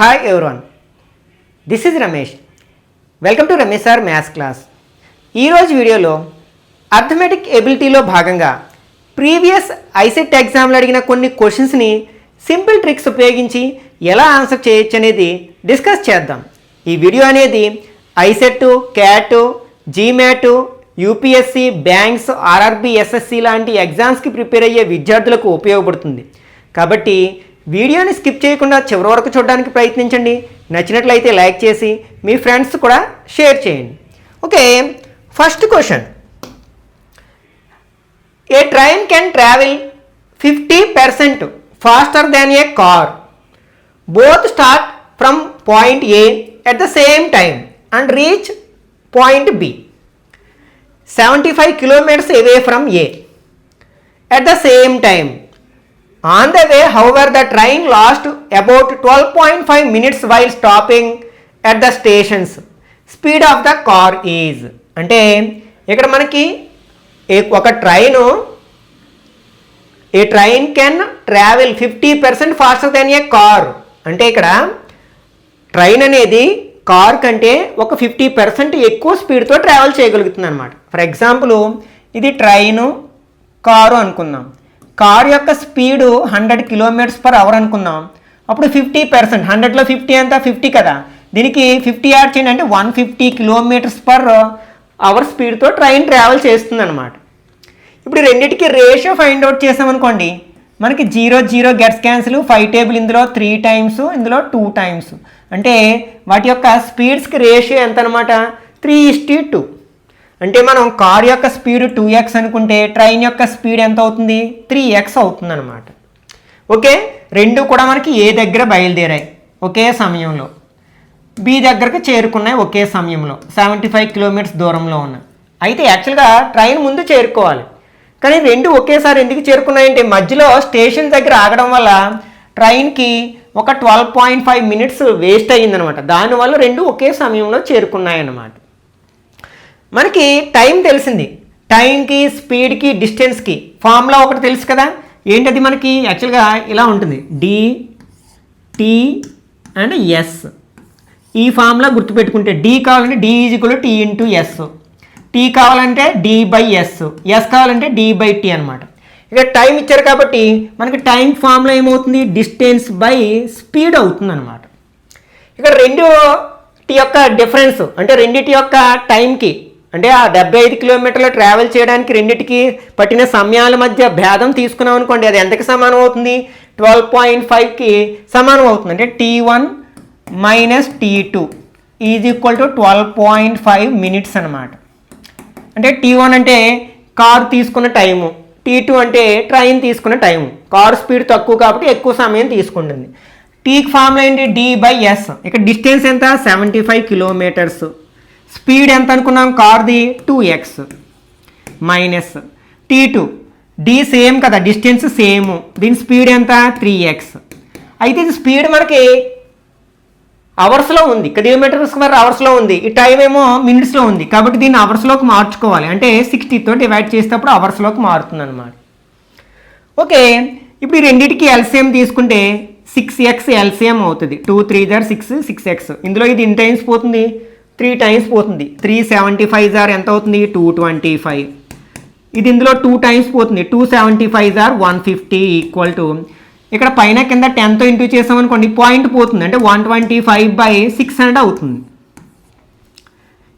Hi everyone, this is Ramesh. Welcome to Ramesh Sir Maths class. ఈ రోజు వీడియోలో arithmetic ఎబిలిటీలో భాగంగా ప్రీవియస్ ఐసెట్ ఎగ్జామ్లో అడిగిన కొన్ని క్వశ్చన్స్ని సింపుల్ ట్రిక్స్ ఉపయోగించి ఎలా ఆన్సర్ చేయొచ్చు అనేది డిస్కస్ చేద్దాం. ఈ వీడియో అనేది ICET, cat, GMAT, UPSC, banks, RRB, SSC లాంటి ఎగ్జామ్స్కి ప్రిపేర్ అయ్యే విద్యార్థులకు ఉపయోగపడుతుంది. కాబట్టి వీడియోని స్కిప్ చేయకుండా చివరి వరకు చూడడానికి ప్రయత్నించండి. నచ్చినట్లయితే లైక్ చేసి మీ ఫ్రెండ్స్ కూడా షేర్ చేయండి. Okay, first question. A train can travel 50% faster than a car. Both start from point A at the same time and reach point B 75 kilometers away from A at the same time. On the way, however, the train lost about 12.5 minutes while stopping at the stations. Speed of the car is. అంటే ఇక్కడ మనకి ఒక train a train can travel 50% faster than a car. అంటే ఇక్కడ train అనేది car కంటే ఒక 50% ఎక్కువ స్పీడ్తో ట్రావెల్ చేయగలుగుతుంది అనమాట. ఫర్ ఎగ్జాంపుల్ ఇది ట్రైను, కారు అనుకుందాం. కార్ యొక్క స్పీడు 100 km/h అనుకుందాం. అప్పుడు 50%, 100లో 50 ఎంత 50 కదా, దీనికి 50 యాడ్ చేయండి అంటే 150 km/h స్పీడ్తో ట్రైన్ ట్రావెల్ చేస్తుంది అనమాట. ఇప్పుడు రెండింటికి రేషియో ఫైండ్ అవుట్ చేసామనుకోండి, మనకి 0 గెట్స్ క్యాన్సిల్, 5 టేబుల్ ఇందులో 3 టైమ్స్, ఇందులో 2 టైమ్స్. అంటే వాటి యొక్క స్పీడ్స్కి రేషియో ఎంత అనమాట, 3:2. అంటే మనం కార్ యొక్క స్పీడ్ 2x అనుకుంటే ట్రైన్ యొక్క స్పీడ్ ఎంత అవుతుంది, 3x అవుతుంది అనమాట. ఓకే, రెండు కూడా మనకి ఏ దగ్గర బయలుదేరాయి ఒకే సమయంలో, బి దగ్గరకు చేరుకున్నాయి ఒకే సమయంలో, 75 kilometers దూరంలో ఉన్నాయి. అయితే యాక్చువల్గా ట్రైన్ ముందు చేరుకోవాలి, కానీ రెండు ఒకేసారి ఎందుకు చేరుకున్నాయంటే మధ్యలో స్టేషన్ దగ్గర ఆగడం వల్ల ట్రైన్కి ఒక 12.5 minutes వేస్ట్ అయ్యిందనమాట. దానివల్ల రెండు ఒకే సమయంలో చేరుకున్నాయి అన్నమాట. మనకి టైం తెలిసింది, టైంకి, స్పీడ్కి, డిస్టెన్స్కి ఫార్ములా ఒకటి తెలుసు కదా. ఏంటది మనకి యాక్చువల్గా ఇలా ఉంటుంది, డి, టీ అండ్ ఎస్. ఈ ఫార్ములా గుర్తుపెట్టుకుంటే డి కావాలంటే D is equal to T into S, T కావాలంటే డి బై ఎస్, ఎస్ కావాలంటే డి బై టీ అనమాట. ఇక టైం ఇచ్చారు కాబట్టి మనకి టైం ఫార్ములా ఏమవుతుంది, డిస్టెన్స్ బై స్పీడ్ అవుతుంది అనమాట. ఇక్కడ రెండింటి యొక్క డిఫరెన్స్ అంటే రెండింటి యొక్క టైంకి అంటే ఆ 75 kilometers ట్రావెల్ చేయడానికి రెండింటికి పట్టిన సమయాల మధ్య భేదం తీసుకున్నాం అనుకోండి, అది ఎంతకి సమానం అవుతుంది, 12.5కి సమానం అవుతుంది. అంటే T1 - T2 is equal to 12.5 minutes అనమాట. అంటే T1 అంటే కారు తీసుకున్న టైము, T2 అంటే ట్రైన్ తీసుకున్న టైము. కారు స్పీడ్ తక్కువ కాబట్టి ఎక్కువ సమయం తీసుకుంటుంది. టీకి ఫార్ములా ఏంటి, డి బై ఎస్. ఇక్కడ డిస్టెన్స్ ఎంత, 75 kilometers. స్పీడ్ ఎంత అనుకున్నాం, కార్ది 2x minus T2, D same కదా, డిస్టెన్స్ సేమ్, దీని స్పీడ్ ఎంత 3x. అయితే ఇది స్పీడ్ మనకి అవర్స్లో ఉంది, km/h ఉంది, ఈ టైం ఏమో మినిట్స్లో ఉంది. కాబట్టి దీన్ని అవర్స్లోకి మార్చుకోవాలి, అంటే 60తో డివైడ్ చేసేటప్పుడు అవర్స్లోకి మారుతుంది అనమాట. ఓకే, ఇప్పుడు ఈ రెండింటికి ఎల్సిఎం తీసుకుంటే 6x ఎల్సిఎం అవుతుంది. 2 3 6, 6x. ఇందులో ఇది ఇన్ టైమ్స్ పోతుంది, 3 times పోతుంది. 375 ఎంత అవుతుంది, 225. ఇది ఇందులో 2 times పోతుంది, 275 150 ఈక్వల్ టు ఇక్కడ పైన కింద 10తో ఇంటూ చేసామనుకోండి పాయింట్ పోతుంది, అంటే 125/600 అవుతుంది.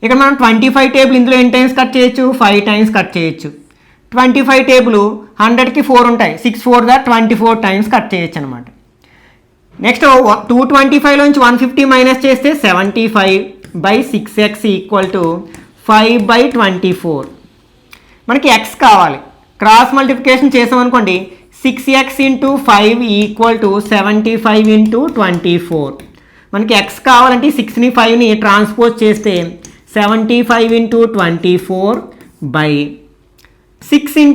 ఇక్కడ మనం 25 టేబుల్ ఇందులో ఎన్ని టైమ్స్ కట్ చేయొచ్చు, 5 times కట్ చేయొచ్చు. 25 టేబుల్ 100కి 4 ఉంటాయి, 6 4 24 times కట్ చేయొచ్చు అనమాట. నెక్స్ట్ 225లోంచి 150 మైనస్ చేస్తే 75/6x ఈక్వల్ టు 5/24. మనకి x కావాలి, క్రాస్ మల్టిప్లికేషన్ చేసామనుకోండి 6x × 5 ఈక్వల్ టు 75 × 24. మనకి x కావాలంటే 6ని 5ని ట్రాన్స్పోజ్ చేస్తే 75 × 24/6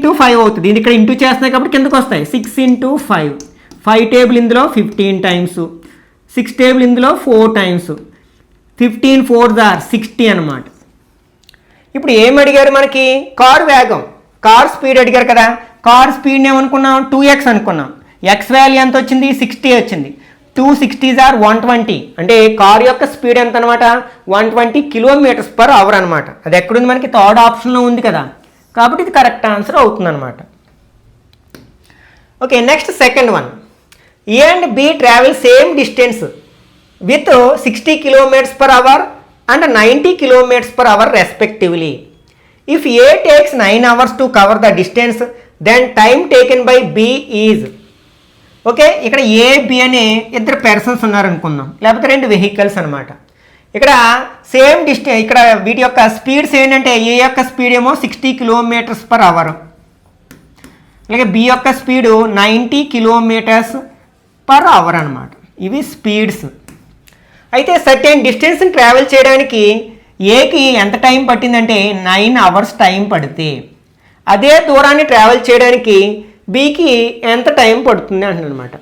× 5 అవుతుంది. దీని ఇక్కడ ఇంటూ చేస్తున్నాయి కాబట్టి కిందకు వస్తాయి, 6 × 5. 5 టేబుల్ ఇందులో 15 times, 6 టేబుల్ ఇందులో 4 times, 15 4 60 అనమాట. ఇప్పుడు ఏం అడిగారు మనకి, కారు వేగం, కార్ స్పీడ్ అడిగారు కదా. కార్ స్పీడ్ ఏమనుకున్నాం, 2x అనుకున్నాం. ఎక్స్ వాల్యూ ఎంత వచ్చింది, 60 వచ్చింది. 260s ఆర్ 120, అంటే కార్ యొక్క స్పీడ్ ఎంత అనమాట 120 km/h అనమాట. అది ఎక్కడుంది మనకి థర్డ్ ఆప్షన్లో ఉంది కదా, కాబట్టి ఇది కరెక్ట్ ఆన్సర్ అవుతుంది అనమాట. Okay, next second one. A and B travel same distance with 60 km/h and 90 km/h respectively. If A takes 9 hours to cover the distance, then time taken by B is. Okay, ఇక్కడ A B అనే ఇద్దరు persons ఉన్నారనుకుందాం, లేకపోతే రెండు vehicles అనమాట. ఇక్కడ same distance, ఇక్కడ వీటి యొక్క స్పీడ్స్ ఏంటంటే ఏ యొక్క స్పీడ్ ఏమో 60 km/h, అలాగే బి యొక్క స్పీడు 90 km/h అనమాట. ఇవి స్పీడ్స్. అయితే సర్టెన్ డిస్టెన్స్ని ట్రావెల్ చేయడానికి ఏకి ఎంత టైం పట్టిందంటే 9 hours టైం పడితే, అదే దూరాన్ని ట్రావెల్ చేయడానికి బీకి ఎంత టైం పడుతుంది అంటున్నమాట.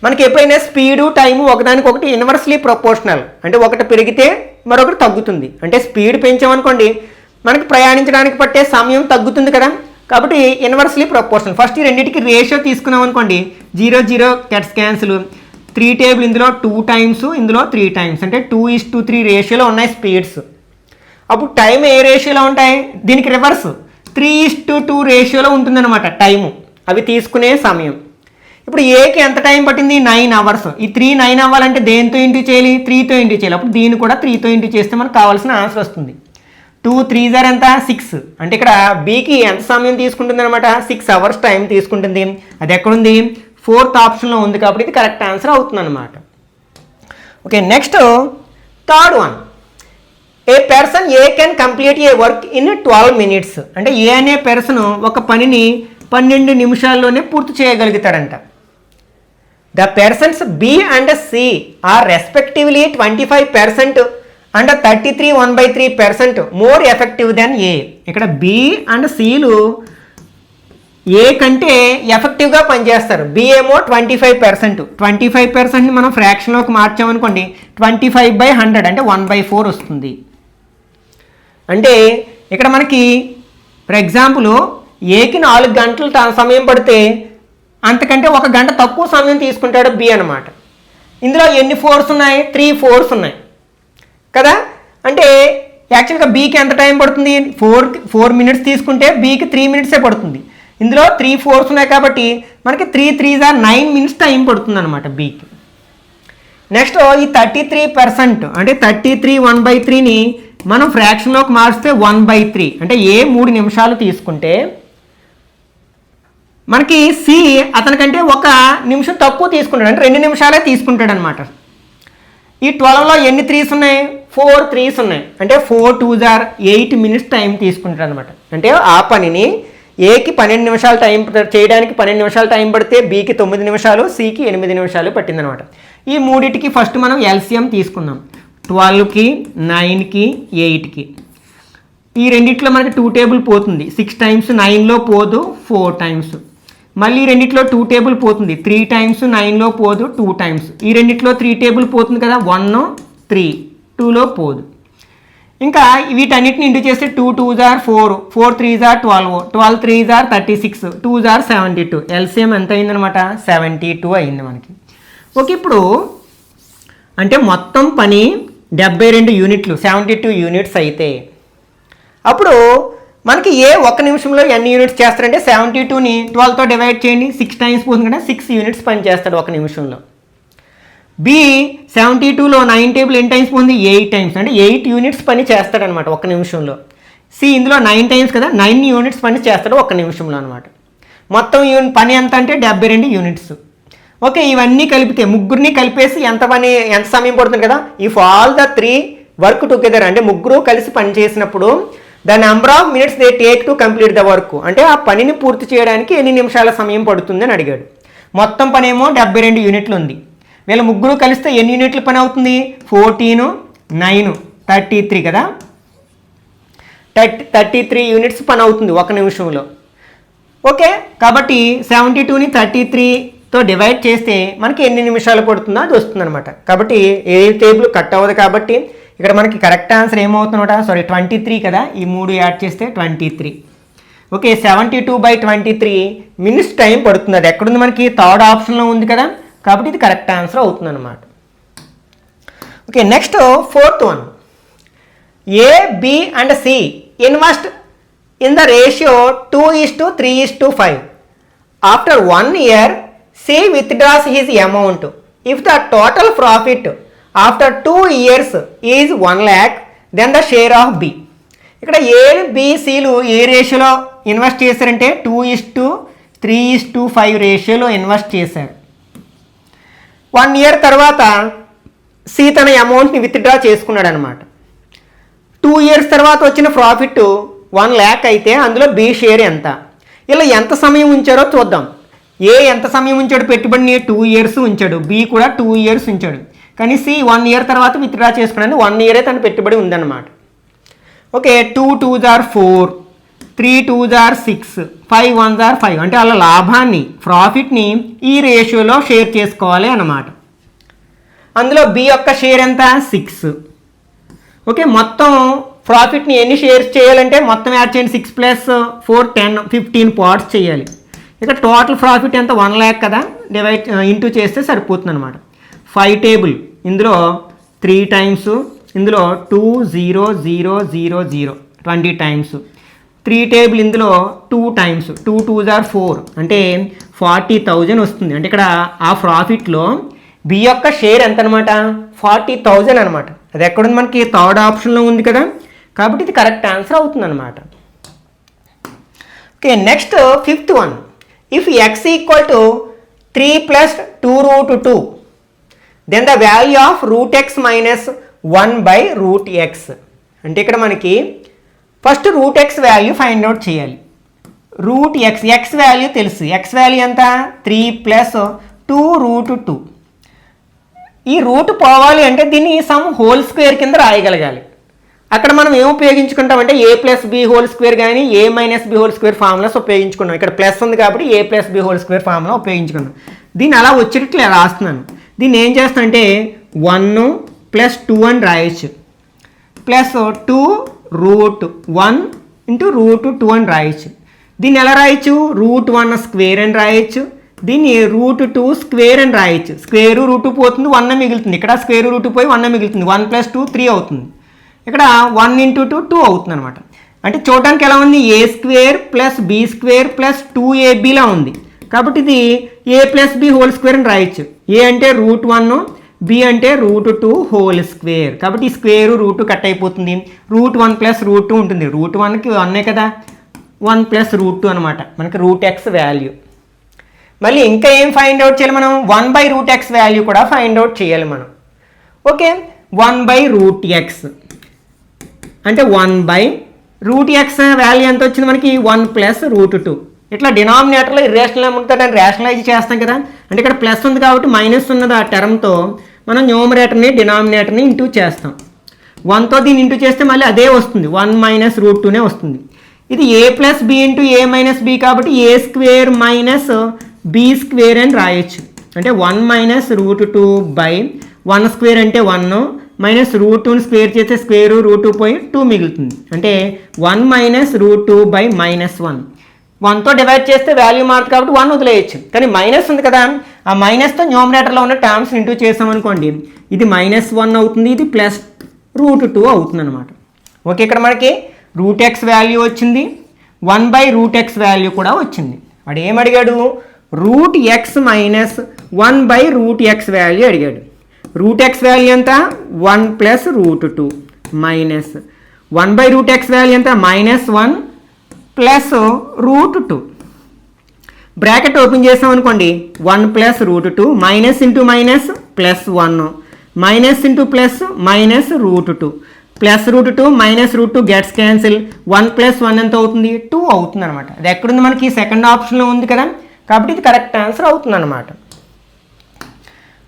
మనకి ఎప్పుడైనా స్పీడు టైము ఒకదానికొకటి ఇన్వర్స్లీ ప్రపోర్షనల్, అంటే ఒకటి పెరిగితే మరొకటి తగ్గుతుంది. అంటే స్పీడ్ పెంచామనుకోండి మనకి ప్రయాణించడానికి పట్టే సమయం తగ్గుతుంది కదా, కాబట్టి ఇన్వర్స్లీ ప్రపోర్షనల్. ఫస్ట్ ఈ రెండింటికి రేషియో తీసుకున్నాం అనుకోండి, 0 0 గెట్స్ క్యాన్సిల్, 3 టేబుల్ ఇందులో 2 times, ఇందులో 3 times, అంటే 2:3 రేషియోలో ఉన్నాయి స్పీడ్స్. అప్పుడు టైం ఏ రేషియోలో ఉంటాయి, దీనికి రివర్స్ 3:2 రేషియోలో ఉంటుందన్నమాట టైము, అవి తీసుకునే సమయం. ఇప్పుడు ఏకి ఎంత టైం పట్టింది 9 hours. ఈ 3 9 అవ్వాలంటే దేంతో ఇంటూ చేయాలి, 3తో ఇంటూ చేయాలి. అప్పుడు దీన్ని కూడా 3తో ఇంటూ చేస్తే మనకు కావాల్సిన ఆన్సర్ వస్తుంది. 2 3s ఎంత 6, అంటే ఇక్కడ బీకి ఎంత సమయం తీసుకుంటుంది అనమాట 6 hours టైం తీసుకుంటుంది. అది ఎక్కడుంది 4th ఆప్షన్లో ఉంది, కాబట్టి ఇది కరెక్ట్ ఆన్సర్ అవుతుంది అనమాట. Okay, next third one. A person A can complete A work in 12 minutes, అంటే ఏ అనే పర్సన్ ఒక పనిని 12 నిమిషాల్లోనే పూర్తి చేయగలుగుతాడంట. The persons B and C are respectively 25% and 33 1/3% more effective than A. ఇక్కడ బి అండ్ సిలు ఏ కంటే ఎఫెక్టివ్గా పనిచేస్తారు. బి ఏమో 25%, 25%ని మనం ఫ్రాక్షన్లోకి మార్చామనుకోండి 25/100 అంటే 1/4 వస్తుంది. అంటే ఇక్కడ మనకి ఫర్ ఎగ్జాంపుల్ ఏకి 4 గంటలు సమయం పడితే అంతకంటే 1 గంట తక్కువ సమయం తీసుకుంటాడు బి అనమాట. ఇందులో ఎన్ని 4s ఉన్నాయి, 3 4s ఉన్నాయి కదా. అంటే యాక్చువల్గా బీకి ఎంత టైం పడుతుంది, 4 minutes తీసుకుంటే బీకి 3 minutes పడుతుంది. ఇందులో 3 4s ఉన్నాయి కాబట్టి మనకి 3 3s are 9 minutes టైం పడుతుంది అనమాట బీకి. నెక్స్ట్ ఈ 33%, అంటే 33 1/3ని మనం ఫ్రాక్షన్లోకి మార్చితే 1/3, అంటే ఏ 3 నిమిషాలు తీసుకుంటే మనకి సి అతనికంటే 1 నిమిషం తక్కువ తీసుకుంటాడు, అంటే 2 నిమిషాలే తీసుకుంటాడు అనమాట. ఈ 12లో ఎన్ని 3s ఉన్నాయి, 4 3s ఉన్నాయి, అంటే 4 2s are 8 minutes టైం తీసుకుంటాడు అనమాట. అంటే ఆ పనిని ఏకి 12 నిమిషాలు టైం చేయడానికి 12 నిమిషాలు టైం పడితే బీకి 9 నిమిషాలు, సికి 8 నిమిషాలు పట్టిందనమాట. ఈ మూడింటికి ఫస్ట్ మనం ఎల్సిఎం తీసుకుందాం. 12కి 9కి 8కి ఈ రెండిట్లో మనకి 2 టేబుల్ పోతుంది, 6 times 9లో పోదు 4 times. మళ్ళీ రెండిట్లో 2 టేబుల్ పోతుంది, 3 times 9లో పోదు 2 times. ఈ రెండిట్లో 3 టేబుల్ పోతుంది కదా, 1 3 2లో పోదు. ఇంకా వీటన్నిటిని ఇంటూ చేస్తే 2 2s are 4, 4 3s are 12, 12 3s are 36, 2s are 72. LCM ఎంత అయిందనమాట 72 అయింది మనకి. ఓకే, ఇప్పుడు అంటే మొత్తం పని 72 యూనిట్లు 72 యూనిట్స్ అయితే అప్పుడు మనకి ఏ 1 నిమిషంలో ఎన్ని యూనిట్స్ చేస్తారంటే 72ని 12తో డివైడ్ చేయండి, 6 times పోతుంది కదా, 6 యూనిట్స్ పని చేస్తాడు 1 నిమిషంలో. బి 72లో 9 టేబుల్ ఎన్ని టైమ్స్ పోతుంది 8 times, అంటే 8 యూనిట్స్ పని చేస్తాడనమాట 1 నిమిషంలో. సి ఇందులో 9 times కదా, 9 యూనిట్స్ పని చేస్తాడు 1 నిమిషంలో అనమాట. మొత్తం పని ఎంత అంటే 72 యూనిట్స్. ఓకే, ఇవన్నీ కలిపితే ముగ్గురిని కలిపేసి ఎంత సమయం పడుతుంది కదా. If all the 3 work together, అంటే ముగ్గురు కలిసి పని చేసినప్పుడు the number of minutes they take to complete the work, అంటే ఆ పనిని పూర్తి చేయడానికి ఎన్ని నిమిషాల సమయం పడుతుంది అని అడిగాడు. మొత్తం పని ఏమో 72 యూనిట్లు ఉంది. వీళ్ళ ముగ్గురు కలిస్తే ఎన్ని యూనిట్ల పని అవుతుంది, 14 9 33 కదా, 33 యూనిట్స్ పని అవుతుంది 1 నిమిషంలో. ఓకే, కాబట్టి 72ని 33తో డివైడ్ చేస్తే మనకి ఎన్ని నిమిషాలు పడుతుందో అది వస్తుంది అనమాట. కాబట్టి ఏ టేబుల్ కట్ అవ్వదు, కాబట్టి ఇక్కడ మనకి కరెక్ట్ ఆన్సర్ ఏమవుతుందన్నమాట, 23 కదా, ఈ 3 యాడ్ చేస్తే 23. ఓకే, 72/23 మినిట్స్ టైం పడుతుంది. అది ఎక్కడుంది మనకి థర్డ్ ఆప్షన్లో ఉంది కదా, కాబట్టి ఇది కరెక్ట్ ఆన్సర్ అవుతుంది అనమాట. Okay, next fourth one. A, B and C invest in the ratio 2:3:5. After 1 year, C withdraws his amount. If the total profit after 2 years is 1 lakh, then the share of B. ఇక్కడ A, B, Cలు ఏ రేషియోలో invest చేశారంటే 2:3:5 రేషియోలో invest చేశారు. 1 year తర్వాత C తన అమౌంట్ని withdraw చేసుకున్నాడు అనమాట. 2 ఇయర్స్ తర్వాత వచ్చిన ప్రాఫిట్ 1 lakh అయితే అందులో B షేర్ ఎంత? ఇలా ఎంత సమయం ఉంచారో చూద్దాం. ఏ ఎంత సమయం ఉంచాడు పెట్టుబడిని? 2 ఇయర్స్ ఉంచాడు. B కూడా 2 ఇయర్స్ ఉంచాడు. కానీ C 1 ఇయర్ తర్వాత విత్డ్రా చేసుకున్నాడు. 1 ఇయరే తన పెట్టుబడి ఉందన్నమాట. Okay, 2 2s are 4, 3 2s are 6, 5 1s are 5. అంటే అలా లాభాన్ని, ప్రాఫిట్ని ఈ రేషియోలో షేర్ చేసుకోవాలి అన్నమాట. అందులో B యొక్క షేర్ ఎంత? 6. ఓకే, మొత్తం ప్రాఫిట్ని ఎన్ని షేర్స్ చేయాలంటే మొత్తం యాడ్ చేయండి. 6 + 4 10 15 పార్ట్స్ చేయాలి. ఇక్కడ టోటల్ ప్రాఫిట్ ఎంత? 1 lakh కదా, డివైడ్ ఇంటూ చేస్తే సరిపోతుంది అనమాట. 5 టేబుల్ ఇందులో 3 టైమ్స్, ఇందులో 2 0 0 0 0 20 టైమ్స్. 3 టేబుల్ ఇందులో 2 టైమ్స్, 2 2s are 4 అంటే 40,000 వస్తుంది. అంటే ఇక్కడ ఆ ప్రాఫిట్లో B యొక్క షేర్ ఎంత అనమాట? 40,000 అనమాట. అది ఎక్కడుంది? మనకి థర్డ్ ఆప్షన్లో ఉంది కదా, కాబట్టి ఇది కరెక్ట్ ఆన్సర్ అవుతుంది అనమాట. Okay, next fifth one. If x = 3 + 2√2, then the value of √x - 1/√x. అంటే ఇక్కడ మనకి first √x value find out చేయాలి. √x, x వాల్యూ తెలుసు. x వాల్యూ ఎంత? 3 + 2√2. ఈ రూట్ పోవాలి అంటే దీన్ని సమ్ హోల్ స్క్వేర్ కింద రాయగలగాలి. అక్కడ మనం ఏం ఉపయోగించుకుంటామంటే a + b² కానీ a - b² ఫార్ములాస్ ఉపయోగించుకున్నాం. ఇక్కడ ప్లస్ ఉంది కాబట్టి a + b² ఫార్ములా ఉపయోగించుకున్నాం. దీన్ని అలా వచ్చేటట్లు రాస్తున్నాను. దీన్ని ఏం చేస్తానంటే 1 + 2 అని రాయొచ్చు, ప్లస్ 2√1 × √2 అని రాయొచ్చు. దీన్ని ఎలా రాయొచ్చు? √1² అని రాయొచ్చు. దీన్ని √2² అని రాయొచ్చు. స్క్వేర్ రూట్ పోతుంది, 1 మిగులుతుంది. ఇక్కడ స్క్వేర్ రూట్ పోయి 1 మిగులుతుంది. 1 + 2 3 అవుతుంది. ఇక్కడ 1 × 2 2 అవుతుంది అనమాట. అంటే చూడడానికి ఎలా ఉంది? a² + b² + 2ab ఉంది. కాబట్టి ఇది a + b² అని రాయొచ్చు. a అంటే √1, b అంటే √2². కాబట్టి ఈ స్క్వేర్ రూట్ కట్ అయిపోతుంది. √1 + √2 ఉంటుంది. √1కి 1 కదా, 1 + √2 అనమాట మనకి √x వాల్యూ. మళ్ళీ ఇంకా ఏం ఫైండ్ అవుట్ చేయాలి మనం? 1/√x వాల్యూ కూడా ఫైండ్ అవుట్ చేయాలి మనం. ఓకే, 1/√x అంటే 1/√x వాల్యూ ఎంత వచ్చింది మనకి? 1 + √2. ఇట్లా డినామినేటర్లో ఇర్రేషనల్ అమౌంట్ దాన్ని రేషనలైజ్ చేస్తాం కదా. అంటే ఇక్కడ ప్లస్ ఉంది కాబట్టి మైనస్ ఉన్నది. ఆ టర్మ్తో మనం న్యూమరేటర్ని డినామినేటర్ని ఇంటూ చేస్తాం. 1తో దీన్ని ఇంటూ చేస్తే మళ్ళీ అదే వస్తుంది, 1 - √2నే వస్తుంది. ఇది a + b × a - b కాబట్టి a² - b² అని రాయొచ్చు. అంటే 1 - √2/1² అంటే 1 -√2ని స్క్వేర్ చేస్తే స్క్వేర్ రూట్ పోయి 2 మిగులుతుంది. అంటే 1 - √2/-1. 1తో డివైడ్ చేస్తే వాల్యూ మారుతుంది కాబట్టి 1 వదిలేయచ్చు. కానీ మైనస్ ఉంది కదా, ఆ మైనస్తో న్యూమరేటర్లో ఉన్న టర్మ్స్ ఇంటూ చేసామనుకోండి, ఇది -1 అవుతుంది, ఇది +√2 అవుతుంది అనమాట. ఓకే, ఇక్కడ మనకి √x వాల్యూ వచ్చింది, 1/√x వాల్యూ కూడా వచ్చింది. వాడు ఏమడిగాడు? √x - 1/√x వాల్యూ అడిగాడు. √x వాల్యూ ఎంత? 1 + √2 మైనస్ 1/√x వాల్యూ ఎంత? -1 + √2. బ్రాకెట్ ఓపెన్ చేసాం అనుకోండి, 1 + √2 minus into minus +1 minus into plus -√2 +√2 -√2 gets cancel. 1 + 1 ఎంత అవుతుంది? 2 అవుతుంది అనమాట. అది ఎక్కడుంది? మనకి సెకండ్ ఆప్షన్లో ఉంది కదా, కాబట్టి ఇది కరెక్ట్ ఆన్సర్ అవుతుంది అనమాట.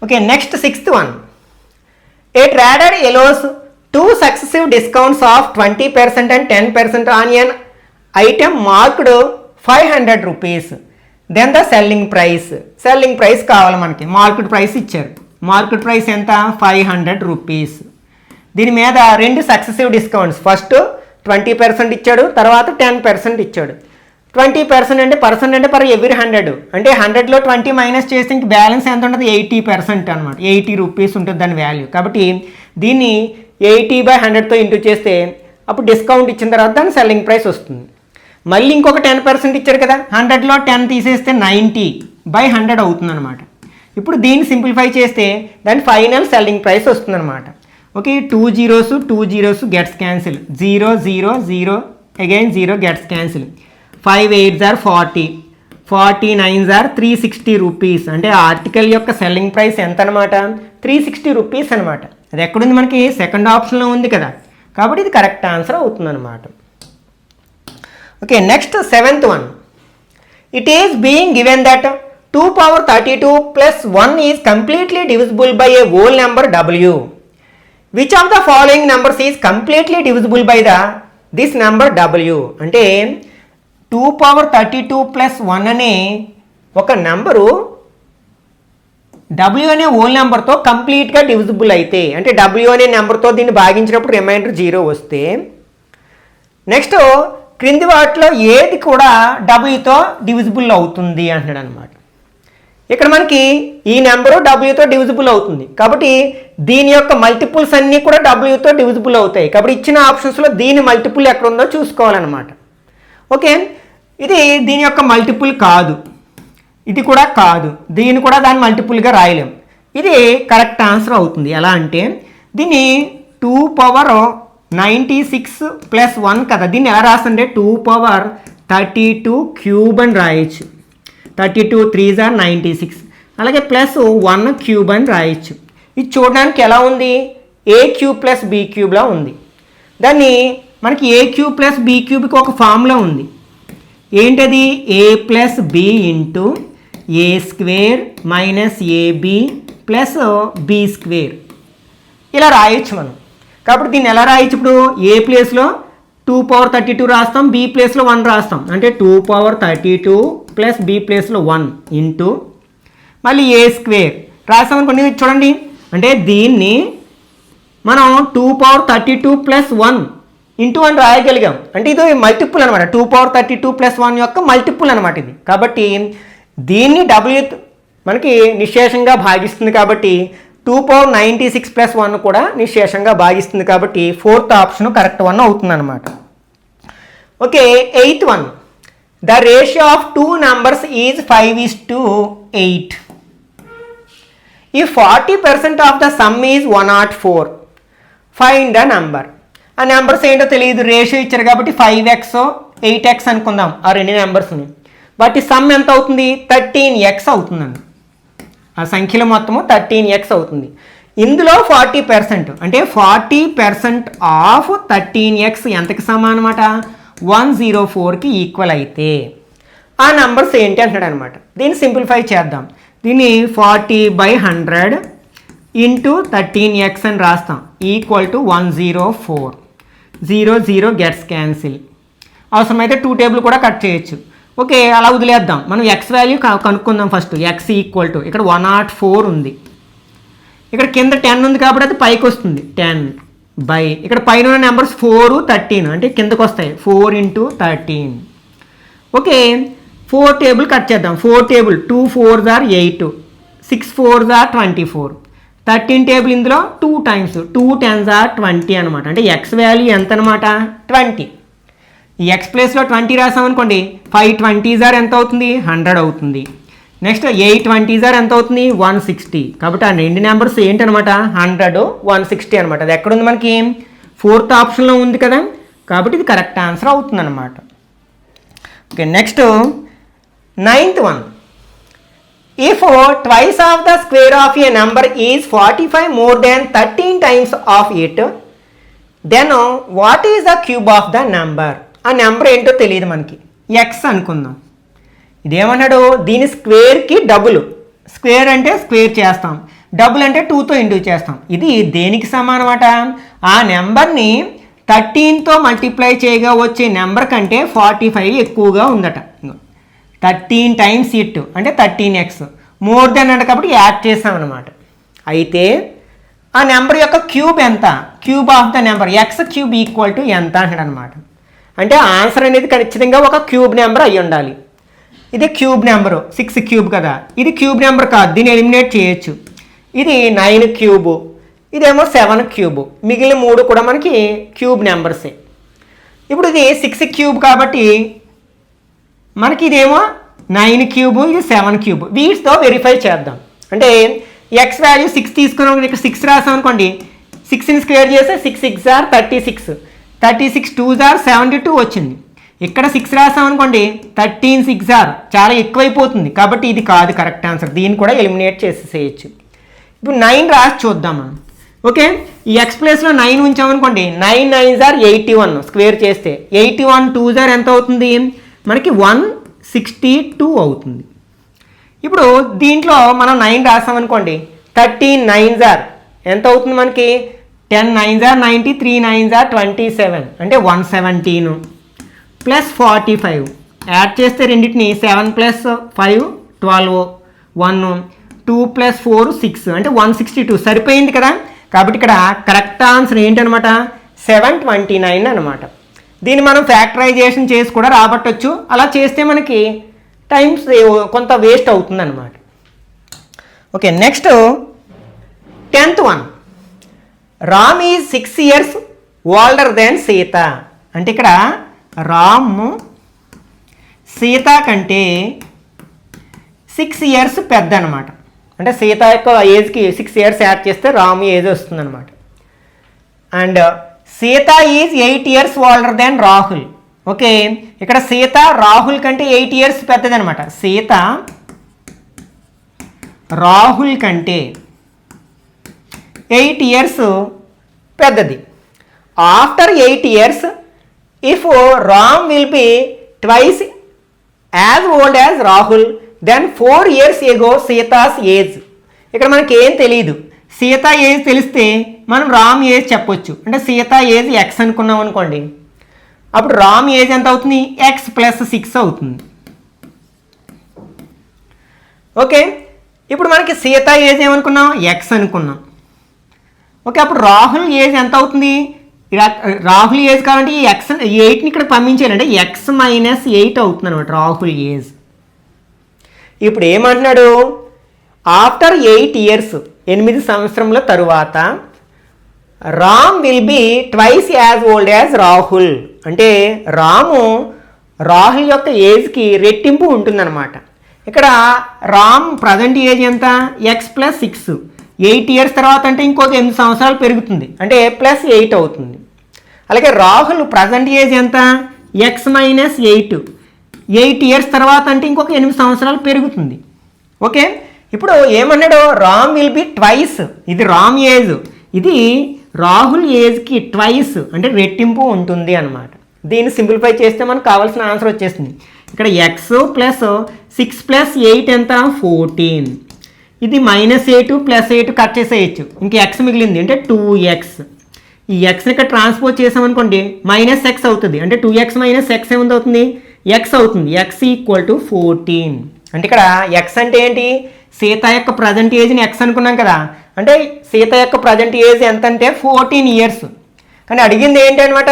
Okay, next sixth one. A trader ఎలోస్ 2 successive discounts of 20% and 10% on an item marked 500 rupees. Then the selling price కావాలి మనకి. మార్కెట్ ప్రైస్ ఇచ్చారు. మార్కెట్ ప్రైస్ ఎంత? 500 రూపీస్. దీని మీద 2 సక్సెసివ్ డిస్కౌంట్స్, ఫస్ట్ 20% ఇచ్చాడు, తర్వాత 10% ఇచ్చాడు. 20% అంటే పర్సెంట్ అంటే పర్ ఎవ్రీ 100 అంటే 100లో 20 మైనస్ చేస్తే ఇంక బ్యాలెన్స్ ఎంత ఉంటుంది 80% అనమాట 80 రూపీస్ ఉంటుంది దాని వాల్యూ కాబట్టి దీన్ని 80/100తో ఇంటూ చేస్తే అప్పుడు డిస్కౌంట్ ఇచ్చిన తర్వాత దాని సెల్లింగ్ ప్రైస్ వస్తుంది మళ్ళీ ఇంకొక 10% ఇచ్చారు కదా 100లో 10 తీసేస్తే 90/100 అవుతుంది అనమాట ఇప్పుడు దీన్ని సింప్లిఫై చేస్తే దాని ఫైనల్ సెల్లింగ్ ప్రైస్ వస్తుంది అనమాట okay 2 zeros gets cancel 0 0 0 again 0 gets cancel 5 8s are 40 40 9s are 360 rupees అంటే ఆర్టికల్ యొక్క సెల్లింగ్ ప్రైస్ ఎంత అనమాట 360 రూపీస్ అనమాట అది ఎక్కడుంది మనకి సెకండ్ ఆప్షన్లో ఉంది కదా కాబట్టి ఇది కరెక్ట్ ఆన్సర్ అవుతుంది అనమాట okay next 7th one it is being given that 2 power 32 plus 1 is completely divisible by a whole number w which of the following numbers is completely divisible by this number w అంటే 2 power 32 plus 1 అనే ఒక number w అనే whole నెంబర్తో కంప్లీట్గా divisible అయితే అంటే w అనే నెంబర్తో దీన్ని భాగించినప్పుడు రిమైండర్ 0 వస్తే నెక్స్ట్ క్రింది వాటిలో ఏది కూడా wతో డివిజిబుల్ అవుతుంది అంటున్నాడు అనమాట ఇక్కడ మనకి ఈ నెంబరు wతో డివిజిబుల్ అవుతుంది కాబట్టి దీని యొక్క మల్టిపుల్స్ అన్నీ కూడా wతో డివిజిబుల్ అవుతాయి కాబట్టి ఇచ్చిన ఆప్షన్స్లో దీని మల్టిపుల్ ఎక్కడ ఉందో చూసుకోవాలన్నమాట ఓకే ఇది దీని యొక్క మల్టిపుల్ కాదు ఇది కూడా కాదు దీన్ని కూడా దాని మల్టిపుల్గా రాయలేం ఇది కరెక్ట్ ఆన్సర్ అవుతుంది ఎలా అంటే దీన్ని 2 power 96 ప్లస్ 1 కదా దీన్ని ఎలా రాస్తుంటే 2 power 32 క్యూబ్ అని రాయొచ్చు 32 3s are 96 అలాగే ప్లస్ 1 క్యూబ్ అని రాయొచ్చు ఇది చూడడానికి ఎలా ఉంది ఏ క్యూబ్ ప్లస్ బి క్యూబ్లా ఉంది దాన్ని మనకి ఏ క్యూబ్ ప్లస్ బి క్యూబ్కి ఒక ఫార్ములా ఉంది ఏంటది A plus B into A square minus AB plus B square ఇలా రాయొచ్చు మనం కాబట్టి దీన్ని ఎలా రాయొచ్చు ఇప్పుడు ఏ ప్లేస్లో 2 power 32 రాస్తాం బి ప్లేస్లో 1 రాస్తాం అంటే 2 power 32 ప్లస్ బి ప్లేస్లో 1 ఇంటూ మళ్ళీ ఏ స్క్వేర్ రాస్తాం అనుకోండి చూడండి అంటే దీన్ని మనం 2 power 32 ప్లస్ 1 ఇంటూ 1 రాయగలిగాం అంటే ఇది మల్టిపుల్ అనమాట 2 power 32 ప్లస్ 1 యొక్క మల్టిపుల్ అనమాట ఇది కాబట్టి దీన్ని w మనకి నిశ్శేషంగా భాగిస్తుంది కాబట్టి 2 power 96 ప్లస్ 1 కూడా నిశ్శేషంగా భాగిస్తుంది కాబట్టి 4th ఆప్షన్ కరెక్ట్ వన్ అవుతుంది అనమాట okay 8th one the ratio of 2 numbers is 5:8 if 40% of the sum is 104 find the number ఆ నెంబర్స్ ఏంటో తెలియదు రేషియో ఇచ్చారు కాబట్టి 5x 8x అనుకుందాం ఆ రెండు నెంబర్స్ని వాటి సమ్ ఎంత అవుతుంది 13x అవుతుందండి ఆ సంఖ్యలో మొత్తము 13x అవుతుంది ఇందులో 40% అంటే 40% ఆఫ్ 13x ఎంతకి సమానం అనమాట 104కి ఈక్వల్ అయితే ఆ నెంబర్స్ ఏంటి అంటున్నాడు అనమాట దీన్ని సింప్లిఫై చేద్దాం దీన్ని 40/100 ఇంటూ 13x అని రాస్తాం ఈక్వల్ టు 104 0 0 గెట్స్ క్యాన్సిల్ అవసరమైతే 2 టేబుల్ కూడా కట్ చేయొచ్చు ఓకే అలా వదిలేద్దాం మనం ఎక్స్ వాల్యూ కనుక్కుందాం ఫస్ట్ ఎక్స్ ఈక్వల్ టు ఇక్కడ 104 ఉంది ఇక్కడ కింద 10 ఉంది కాబట్టి అది పైకి వస్తుంది 10 బై ఇక్కడ పైన ఉన్న నెంబర్స్ 4 13 అంటే కిందకు వస్తాయి 4 ఇంటూ 13 ఓకే 4 టేబుల్ కట్ చేద్దాం 4 table 2 4s are 8 6 4s are 24 13 table ఇందులో 2 times 2 10s are 20 అనమాట అంటే ఎక్స్ వాల్యూ ఎంత అనమాట 20 ఈ ఎక్స్ ప్లేస్లో 20 రాసామనుకోండి 5 20s are ఎంత అవుతుంది 100 అవుతుంది నెక్స్ట్ 8 20s are ఎంత అవుతుంది 160 కాబట్టి ఆ రెండు నెంబర్స్ ఏంటనమాట 100 160 అనమాట అది ఎక్కడుంది మనకి 4th ఆప్షన్లో ఉంది కదా కాబట్టి ఇది కరెక్ట్ ఆన్సర్ అవుతుంది అనమాట okay next 9th one if twice of the square of a number is 45 more than 13 times of it then what is the cube of the number ఆ నెంబర్ ఏంటో తెలియదు మనకి ఎక్స్ అనుకుందాం ఇదేమన్నాడు దీని స్క్వేర్కి డబుల్ స్క్వేర్ అంటే square చేస్తాం double అంటే 2తో ఇంటూ చేస్తాం ఇది దేనికి సమానమాట ఆ నెంబర్ని 13తో మల్టిప్లై చేయగా వచ్చే నెంబర్ కంటే 45 ఎక్కువగా ఉందట 13 times ఇట్ అంటే 13x మోర్ దెన్ అంటే కాబట్టి యాడ్ చేస్తామన్నమాట అయితే ఆ నెంబర్ యొక్క క్యూబ్ ఎంత cube of the number X cube equal to ఎంత అంటాడు అనమాట అంటే ఆన్సర్ అనేది ఖచ్చితంగా ఒక క్యూబ్ నెంబర్ అయి ఉండాలి. ఇది క్యూబ్ నెంబరు 6 క్యూబ్ కదా, ఇది క్యూబ్ నెంబర్ కాదు, దీన్ని ఎలిమినేట్ చేయొచ్చు. ఇది 9 క్యూబు, ఇదేమో 7 క్యూబు, మిగిలిన 3 కూడా మనకి క్యూబ్ నెంబర్సే. ఇప్పుడు ఇది 6 క్యూబ్ కాబట్టి మనకి ఇదేమో 9 క్యూబు, ఇది 7 క్యూబ్. వీటితో వెరిఫై చేద్దాం. అంటే ఎక్స్ వాల్యూ 6 తీసుకున్నాం, ఇక్కడ 6 రాసాం అనుకోండి, 6ని స్క్వేర్ చేస్తే 6 6 ఆర్ 36, 36 2 ఆర్ 72 వచ్చింది. ఇక్కడ 6 రాసాం అనుకోండి, 13 6 ఆర్ చాలా ఎక్కువైపోతుంది, కాబట్టి ఇది కాదు కరెక్ట్ ఆన్సర్. దీన్ని కూడా ఎలిమినేట్ చేసేసేయచ్చు. ఇప్పుడు 9 రాసి చూద్దాం మనం. ఓకే, ఈ ఎక్స్ ప్లేస్లో 9 ఉంచామనుకోండి, 9 9 ఆర్ 81 స్క్వేర్ చేస్తే 81 2 ఆర్ ఎంత అవుతుంది మనకి 162 అవుతుంది. ఇప్పుడు దీంట్లో మనం 9 రాసామనుకోండి, 13 9 ఆర్ ఎంత అవుతుంది మనకి 10 9 ఆర్ 90, 3 9 ఆర్ 27 అంటే 117 ప్లస్ 45 యాడ్ చేస్తే రెండింటిని 7 ప్లస్ 5 12 1 2 ప్లస్ 4 6 అంటే 162 సరిపోయింది కదా. కాబట్టి ఇక్కడ కరెక్ట్ ఆన్సర్ ఏంటనమాట 729 అనమాట. దీన్ని మనం ఫ్యాక్టరైజేషన్ చేసి కూడా రాబట్టవచ్చు. అలా చేస్తే మనకి టైమ్స్ కొంత వేస్ట్ అవుతుంది అనమాట. Okay, next 10th one. Ram is 6 years older than Sita. అంటే ఇక్కడ రామ్ సీత కంటే 6 years పెద్ద అనమాట. అంటే సీత యొక్క ఏజ్కి 6 years యాడ్ చేస్తే రామ్ ఏజ్ వస్తుంది అనమాట. And Sita is 8 years older than Rahul. Okay, ఇక్కడ సీత రాహుల్ కంటే 8 years పెద్దది అనమాట. సీత రాహుల్ కంటే 8 years పెద్దది. After 8 years if Ram will be twice as old as Rahul then 4 years ago Sita's age. ఇక్కడ మనకి ఏం తెలియదు. సీత ఏజ్ తెలిస్తే మనం రామ్ ఏజ్ చెప్పొచ్చు. అంటే సీత ఏజ్ ఎక్స్ అనుకున్నాం అనుకోండి, అప్పుడు రామ్ ఏజ్ ఎంత అవుతుంది ఎక్స్ ప్లస్ 6 అవుతుంది. ఓకే, ఇప్పుడు మనకి సీత ఏజ్ ఏమనుకున్నాం ఎక్స్ అనుకున్నాం. ఓకే, అప్పుడు రాహుల్ ఏజ్ ఎంత అవుతుంది, రాహుల్ ఏజ్ కావాలంటే ఈ ఎక్స్ 8ని ఇక్కడ పంపించాలంటే ఎక్స్ మైనస్ 8 అవుతుంది అనమాట రాహుల్ ఏజ్. ఇప్పుడు ఏమంటున్నాడు, ఆఫ్టర్ 8 years 8 సంవత్సరముల తరువాత Ram will be twice as old as Rahul. అంటే రాము రాహుల్ యొక్క ఏజ్కి రెట్టింపు ఉంటుందన్నమాట. ఇక్కడ రామ్ ప్రజెంట్ ఏజ్ ఎంత ఎక్స్ ప్లస్ 6, 8 years తర్వాత అంటే ఇంకొక 8 సంవత్సరాలు పెరుగుతుంది, అంటే ప్లస్ 8 అవుతుంది. అలాగే రాహుల్ ప్రజెంట్ ఏజ్ ఎంత ఎక్స్ మైనస్ 8, 8 years తర్వాత అంటే ఇంకొక 8 సంవత్సరాలు పెరుగుతుంది. ఓకే, ఇప్పుడు ఏమన్నాడు రామ్ విల్ బి ట్వైస్, ఇది రామ్ ఏజ్, ఇది రాహుల్ ఏజ్కి ట్వైస్ అంటే రెట్టింపు ఉంటుంది అనమాట. దీన్ని సింప్లిఫై చేస్తే మనకు కావాల్సిన ఆన్సర్ వచ్చేస్తుంది. ఇక్కడ ఎక్స్ ప్లస్ 6 ప్లస్ 8 ఎంత 14, ఇది -8 ప్లస్ 8 కట్ చేసేయచ్చు, ఇంక ఎక్స్ మిగిలింది అంటే 2x. ఈ ఎక్స్ని ఇక్కడ ట్రాన్స్పోజ్ చేసామనుకోండి -x అవుతుంది, అంటే 2x మైనస్ ఎక్స్ ఏముంది అవుతుంది ఎక్స్ అవుతుంది. X equal to 14. అంటే ఇక్కడ ఎక్స్ అంటే ఏంటి సీత యొక్క ప్రజెంట్ ఏజ్ని ఎక్స్ అనుకున్నాం కదా, అంటే సీత యొక్క ప్రజెంట్ ఏజ్ ఎంత అంటే 14 years. కానీ అడిగింది ఏంటి అనమాట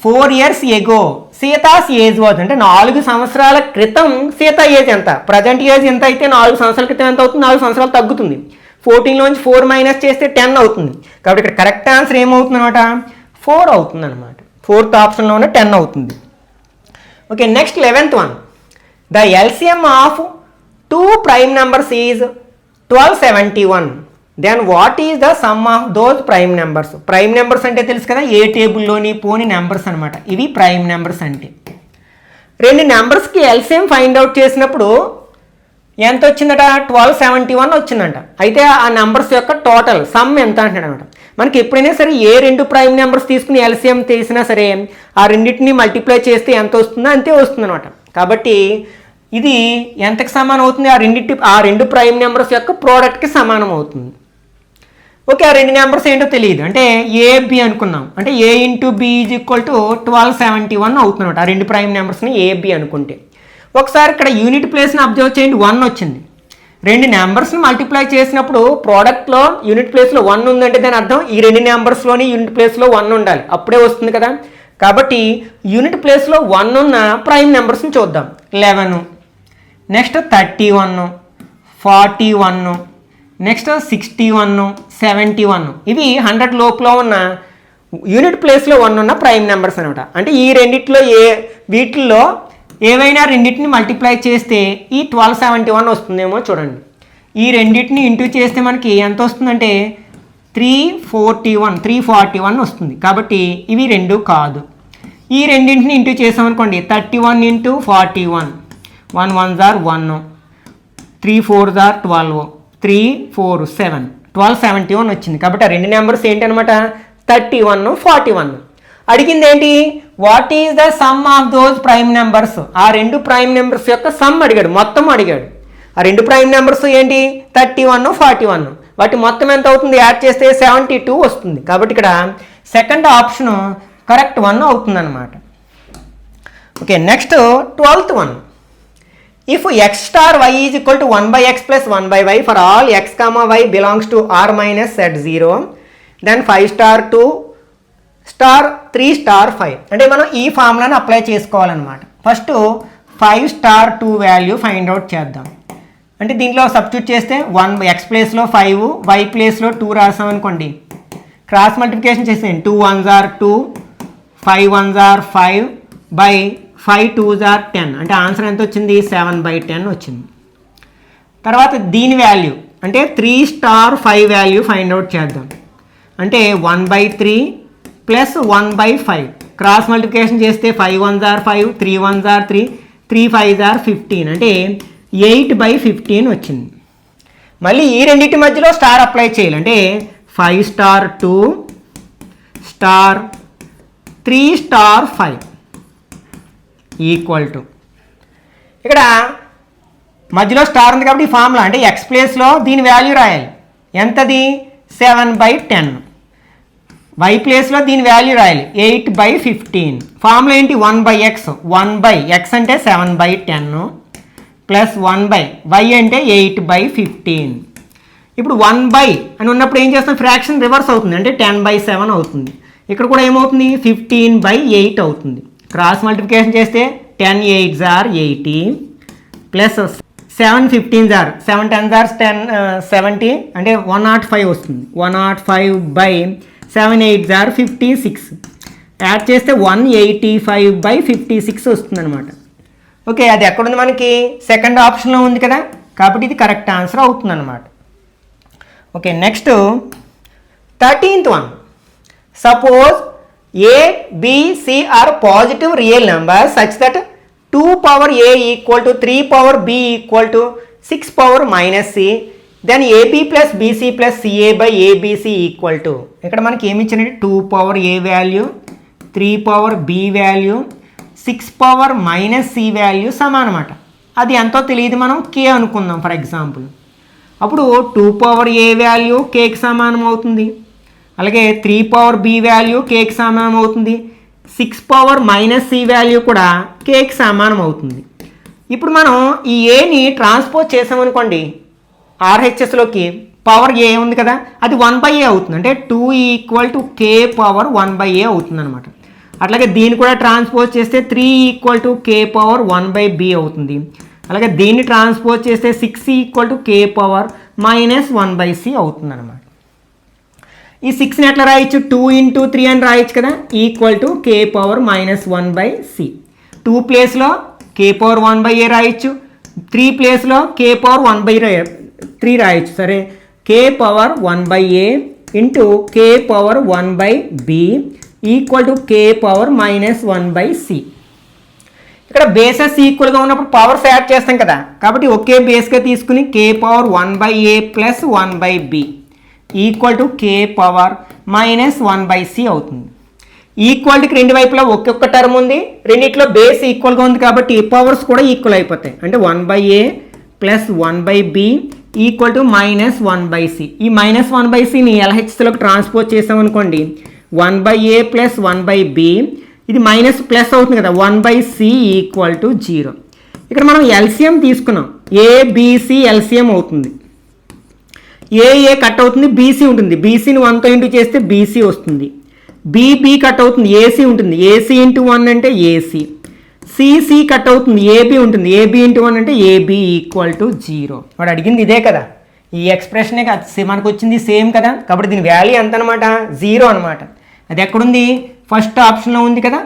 4 years ago Sita's age was, అంటే 4 సంవత్సరాల క్రితం సీత ఏజ్ ఎంత, ప్రజెంట్ ఏజ్ ఎంత అయితే 4 సంవత్సరాల క్రితం ఎంత అవుతుంది 4 సంవత్సరాలు తగ్గుతుంది. 14లోంచి 4 మైనస్ చేస్తే 10 అవుతుంది. కాబట్టి ఇక్కడ కరెక్ట్ ఆన్సర్ ఏమవుతుంది అనమాట 4 అవుతుంది అనమాట. 4th ఆప్షన్లోనే 10 అవుతుంది. Okay, next 11th one. The LCM of 2 prime numbers is 1271. Then what is the sum of those prime numbers. Prime numbers అంటే తెలుసు కదా, ఏ టేబుల్లోని పోని నెంబర్స్ అనమాట, ఇవి ప్రైమ్ నెంబర్స్ అంటే. 2 నెంబర్స్కి ఎల్సిఎం ఫైండ్ అవుట్ చేసినప్పుడు ఎంత వచ్చిందట 1271 వచ్చిందంట. అయితే ఆ నెంబర్స్ యొక్క టోటల్ సమ్ ఎంత అంటున్నాడు అనమాట. మనకి ఎప్పుడైనా సరే ఏ 2 ప్రైమ్ నెంబర్స్ తీసుకుని ఎల్సిఎం తీసినా సరే ఆ రెండింటిని మల్టిప్లై చేస్తే ఎంత వస్తుందో అంతే వస్తుంది అనమాట. కాబట్టి ఇది ఎంతకి సమానం అవుతుంది ఆ 2 ప్రైమ్ నెంబర్స్ యొక్క ప్రోడక్ట్కి సమానం అవుతుంది. ఓకే, ఆ 2 నెంబర్స్ ఏంటో తెలియదు, అంటే ఏబి అనుకున్నాం, అంటే A into B is equal to 1271 అవుతుంది అనమాట. ఆ 2 ప్రైమ్ నెంబర్స్ని ఏబి అనుకుంటే ఒకసారి ఇక్కడ యూనిట్ ప్లేస్ని అబ్జర్వ్ చేయండి, 1 వచ్చింది. రెండు నెంబర్స్ని మల్టిప్లై చేసినప్పుడు ప్రోడక్ట్లో యూనిట్ ప్లేస్లో 1 ఉందంటే దాని అర్థం ఈ రెండు నెంబర్స్లోని యూనిట్ ప్లేస్లో 1 ఉండాలి, అప్పుడే వస్తుంది కదా. కాబట్టి యూనిట్ ప్లేస్లో 1 ఉన్న ప్రైమ్ నెంబర్స్ని చూద్దాం. 11, నెక్స్ట్ 31, 41, నెక్స్ట్ 61, 71. ఇవి 100 లోపులో ఉన్న యూనిట్ ప్లేస్లో 1 ఉన్న ప్రైమ్ నెంబర్స్ అనమాట. అంటే ఈ రెండిట్లో వీటిల్లో ఏవైనా రెండింటిని మల్టిప్లై చేస్తే ఈ 1271 వస్తుందేమో చూడండి. ఈ రెండింటిని ఇంటూ చేస్తే మనకి ఎంత వస్తుందంటే 341 వస్తుంది. కాబట్టి ఇవి రెండు కాదు. ఈ రెండింటిని ఇంటూ చేసామనుకోండి 31 into 41, 1 1s are 1, 3 4s are 12, 3 4 7, 1271 వచ్చింది. కాబట్టి ఆ రెండు నెంబర్స్ ఏంటనమాట 31, 41. అడిగింది ఏంటి, what is the sum of those prime numbers. ఆ రెండు ప్రైమ్ నెంబర్స్ యొక్క సమ్ అడిగాడు, మొత్తం అడిగాడు. ఆ రెండు ప్రైమ్ నెంబర్స్ ఏంటి 31, 41. వాటి మొత్తం ఎంత అవుతుంది, యాడ్ చేస్తే 72 వస్తుంది. కాబట్టి ఇక్కడ సెకండ్ ఆప్షన్ కరెక్ట్ 1 అవుతుంది అనమాట. Okay, next 12th one. If x star y is equal to 1/x plus 1/y for all x, y belongs to r minus z0, then 5 star 2 star 3 star 5. అంటే మనం ఈ ఫార్ములాని అప్లై చేసుకోవాలన్నమాట. First 5 star 2 value find out చేద్దాం. అంటే దీంట్లో substitute చేస్తే 1x ప్లేస్లో 5, y ప్లేస్లో 2 రాసామనుకోండి. క్రాస్ మల్టిప్లికేషన్ చేస్తే 2 1s are 2, 5 1s are 5 by 5 2s are 10. అంటే ఆన్సర్ ఎంత వచ్చింది 7/10 వచ్చింది. తర్వాత దీని వాల్యూ అంటే 3 స్టార్ 5 వాల్యూ ఫైండ్ అవుట్ చేద్దాం. అంటే 1/3 ప్లస్ 1/5. క్రాస్ మల్టిప్లికేషన్ చేస్తే 5 1s are 5, 3 1s are 3, 3 5s are 15. అంటే 8/15 వచ్చింది. మళ్ళీ ఈ రెండింటి మధ్యలో స్టార్ అప్లై చేయాలి. అంటే 5 star 2 star 3 star 5 equal to, ఇక్కడ మధ్యలో స్టార్ ఉంది కాబట్టి ఈ ఫార్ములా అంటే ఎక్స్ ప్లేస్లో దీని వాల్యూ రాయాలి. ఎంతది 7/10. వై ప్లేస్లో దీని వాల్యూ రాయాలి 8/15. ఫార్ములా ఏంటి 1/x. 1/x అంటే 7/10 ప్లస్ 1/y అంటే 8/15. ఇప్పుడు 1/, అని ఉన్నప్పుడు ఏం చేస్తాం, ఫ్రాక్షన్ రివర్స్ అవుతుంది. అంటే 10/7 అవుతుంది. ఇక్కడ కూడా ఏమవుతుంది 15/8 అవుతుంది. క్రాస్ మల్టిప్లికేషన్ చేస్తే 10 8s are 80 plus 7 15s are 7 10s are 70. అంటే 105 వస్తుంది. 105/7 8s are 56. యాడ్ చేస్తే 185/56 వస్తుంది అనమాట. ఓకే, అది ఎక్కడుంది మనకి సెకండ్ ఆప్షన్లో ఉంది కదా, కాబట్టి ఇది కరెక్ట్ ఆన్సర్ అవుతుంది అనమాట. Okay, next 13th one. Suppose a, b, c are positive real numbers such that 2 power a equal to 3 power b equal to 6 power minus c, then ab plus bc plus ca by abc equal to. ఇక్కడ మనకి ఏమి ఇచ్చినట్టు 2 power a value, 3 power b value, 6 power minus c value సమానమాట. అది ఎంతో తెలియదు, మనం k అనుకుందాం ఫర్ ఎగ్జాంపుల్. అప్పుడు 2 power a వాల్యూ kకి సమానం అవుతుంది. అలాగే 3 power b వాల్యూ kకి సమానం అవుతుంది. 6 power minus c వాల్యూ కూడా kకి సమానం అవుతుంది. ఇప్పుడు మనం ఈ ఏని ట్రాన్స్పోజ్ చేసామనుకోండి ఆర్హెచ్ఎస్లోకి, పవర్ ఏ ఉంది కదా, అది 1/a అవుతుంది. అంటే 2 equal to k power 1/a అవుతుంది అనమాట. అట్లాగే దీన్ని కూడా ట్రాన్స్పోజ్ చేస్తే 3 equal to k power 1/b అవుతుంది. అలాగే దీన్ని ట్రాన్స్పోజ్ చేస్తే 6 equal to k power minus 1/c అవుతుంది అనమాట. ఈ 6ని ఎట్లా రాయొచ్చు, 2 into 3 అని రాయొచ్చు కదా, equal to k power minus 1/c. 2 ప్లేస్లో k పవర్ 1/a రాయొచ్చు, 3 ప్లేస్లో k పవర్ 1/3 రాయొచ్చు. సరే, k power 1/a into k power 1/b equal to k power minus 1/c. ఇక్కడ బేసెస్ ఈక్వల్గా ఉన్నప్పుడు పవర్స్ యాడ్ చేస్తాం కదా, కాబట్టి ఒకే బేస్గా తీసుకుని k power 1/a plus 1/b equal to k power minus 1/c అవుతుంది. ఈక్వాలిటీకి రెండు వైపులా ఒక్కొక్క టర్మ్ ఉంది, రెండిట్లో బేస్ ఈక్వల్గా ఉంది కాబట్టి పవర్స్ కూడా ఈక్వల్ అయిపోతాయి. అంటే 1/a plus 1/b equal to minus 1/c. ఈ మైనస్ 1/cని ఎల్హెచ్లోకి ట్రాన్స్పోజ్ చేసామనుకోండి 1/a ప్లస్ 1/b, ఇది మైనస్ ప్లస్ అవుతుంది కదా, 1/c ఈక్వల్ టు 0. ఇక్కడ మనం ఎల్సిఎం తీసుకున్నాం, ఏబిసి ఎల్సిఎం అవుతుంది. ఏ కట్ అవుతుంది, బీసీ ఉంటుంది, బీసీని 1తో ఇంటూ చేస్తే బీసీ వస్తుంది. బీబీ కట్ అవుతుంది, ఏసీ ఉంటుంది, ఏసీ ఇంటూ 1 అంటే ఏసీ. సిసి కట్ అవుతుంది, ఏబీ ఉంటుంది, ఏబీ ఇంటూ 1 అంటే ఏబీ ఈక్వల్ టు 0. వాడు అడిగింది ఇదే కదా, ఈ ఎక్స్ప్రెషనే మనకు వచ్చింది సేమ్ కదా, కాబట్టి దీని వాల్యూ ఎంత అనమాట, 0 అనమాట. అది ఎక్కడుంది, ఫస్ట్ ఆప్షన్లో ఉంది కదా.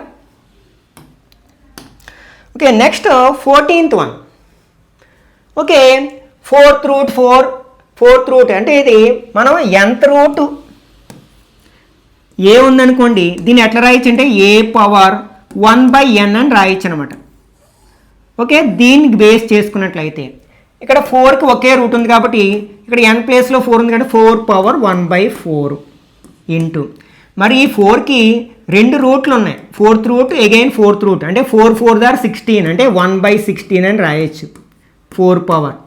Okay, next 14th one. Okay, fourth root అంటే ఇది మనం nth రూట్ ఏ ఉందనుకోండి, దీన్ని ఎట్లా రాయొచ్చు అంటే a పవర్ 1/n అని రాయొచ్చు అనమాట. ఓకే, దీనికి బేస్ చేసుకున్నట్లయితే ఇక్కడ 4కి ఒకే రూట్ ఉంది కాబట్టి ఇక్కడ n ప్లేస్లో 4 ఉంది కాబట్టి 4 పవర్ 1/4 ఇంటూ, మరి ఈ 4కి 2 రూట్లు ఉన్నాయి, 4th route again 4th route అంటే 4 4 ఆర్ 16 అంటే 1/16 అని రాయొచ్చు. 4 పవర్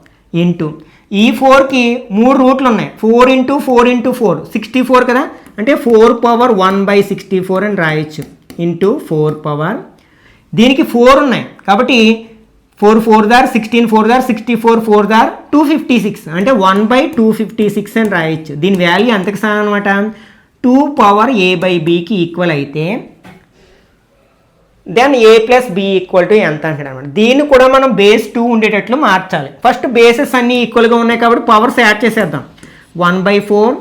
ఇంటూ ఈ 4కి 3 రూట్లు ఉన్నాయి, 4 ఇంటూ 4 ఇంటూ 4 64 కదా, అంటే 4 పవర్ 1/64 అని రాయొచ్చు ఇంటూ 4 పవర్. దీనికి 4 ఉన్నాయి కాబట్టి 4 4 దార్ 16 4 దార్ 64 4 దార్ 256 అంటే 1/256 అని రాయొచ్చు. దీని వాల్యూ ఎంతకు సమానం అనమాట, 2 పవర్ a/bకి ఈక్వల్ అయితే then a plus b equal to ఎంత అంటాడు అనమాట. దీన్ని కూడా మనం బేస్ 2 ఉండేటట్లు మార్చాలి. ఫస్ట్ బేసెస్ అన్నీ ఈక్వల్గా ఉన్నాయి కాబట్టి పవర్స్ యాడ్ చేసేద్దాం. 1/4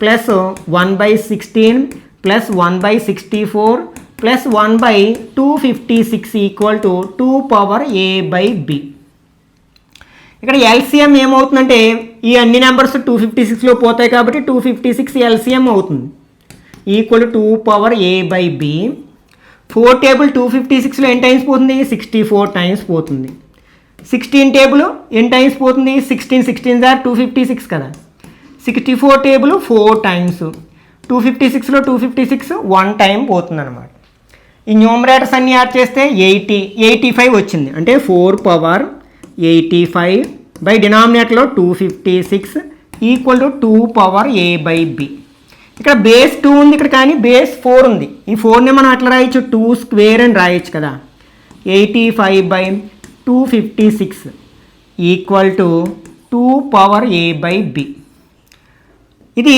plus 1/16 plus 1/64 plus 1/256 equal to 2 power a/b. ఇక్కడ ఎల్సిఎం ఏమవుతుందంటే ఈ అన్ని నెంబర్స్ 256లో పోతాయి కాబట్టి 256 ఎల్సిఎం అవుతుంది equal to 2 power a/b. 4 table 256లో ఎన్ని టైమ్స్ పోతుంది, 64 టైమ్స్ పోతుంది. 16 టేబుల్ ఎన్ని టైమ్స్ పోతుంది, 16 ఆర్ 256 కదా. 64 టేబుల్ 4 టైమ్స్, 256లో 256 1 టైం పోతుంది అనమాట. ఈ న్యూమరేటర్స్ అన్ని యాడ్ చేస్తే 85 వచ్చింది అంటే 4 పవర్ 85 బై డినామినేటర్లో 256 ఈక్వల్ టు 2 పవర్ a/b. ఇక్కడ బేస్ 2 ఉంది ఇక్కడ, కానీ బేస్ 4 ఉంది. ఈ 4ని మనం అట్లా రాయొచ్చు 2 స్క్వేర్ అని రాయొచ్చు కదా. 85/256 ఈక్వల్ టు 2 పవర్ a/b. ఇది